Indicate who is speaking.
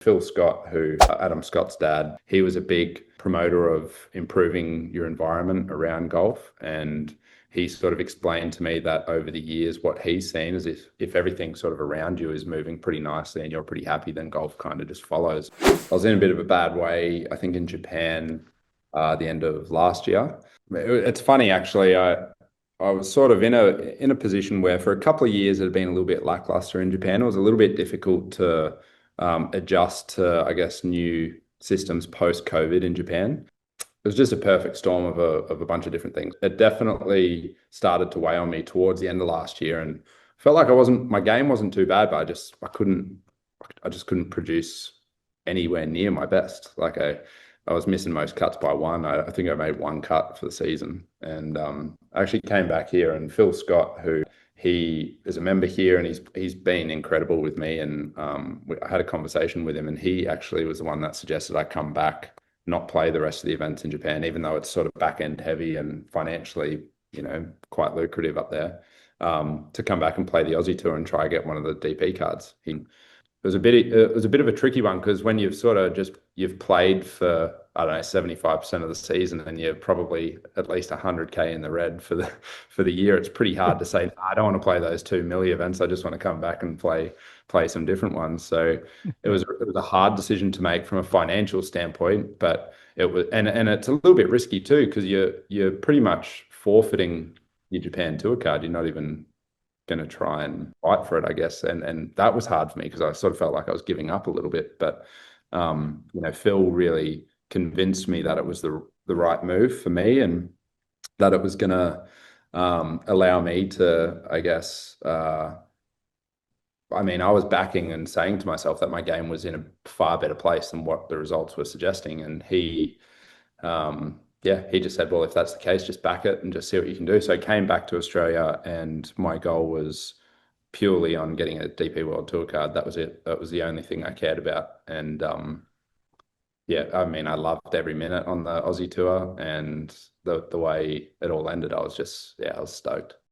Speaker 1: Phil Scott, who Adam Scott's dad, he was a big promoter of improving your environment around golf. And he sort of explained to me that over the years, what he's seen is if everything sort of around you is moving pretty nicely and you're pretty happy, then golf kind of just follows. I was in a bit of a bad way, I think, in Japan the end of last year. It's funny, actually. I was sort of in a position where for a couple of years it had been a little bit lackluster in Japan. It was a little bit difficult to adjust to, I guess, new systems post-COVID in Japan. It was just a perfect storm of a bunch of different things. It definitely started to weigh on me towards the end of last year, and felt like my game wasn't too bad, but I just couldn't produce anywhere near my best. I was missing most cuts by one. I think I made one cut for the season, and I actually came back here, and Phil Scott, who he is a member here, and he's been incredible with me. And I had a conversation with him, and he actually was the one that suggested I come back, not play the rest of the events in Japan, even though it's sort of back end heavy and financially, quite lucrative up there. To come back and play the Aussie Tour and try and get one of the DP cards. It was a bit of a tricky one because when you've played for, I don't know, 75% of the season and you're probably at least 100K in the red for the year, it's pretty hard to say, I don't want to play those 2 milli events. I just want to come back and play some different ones. So it was a hard decision to make from a financial standpoint, but and it's a little bit risky too, because you're pretty much forfeiting your Japan Tour card. You're not even going to try and fight for it, I guess. And that was hard for me because I sort of felt like I was giving up a little bit. But Phil really convinced me that it was the right move for me, and that it was going to allow me to, I guess, I was backing and saying to myself that my game was in a far better place than what the results were suggesting. And he just said, well, if that's the case, just back it and just see what you can do. So I came back to Australia, and my goal was purely on getting a DP World Tour card. That was it. That was the only thing I cared about. And I loved every minute on the Aussie Tour, and the way it all ended, I was stoked.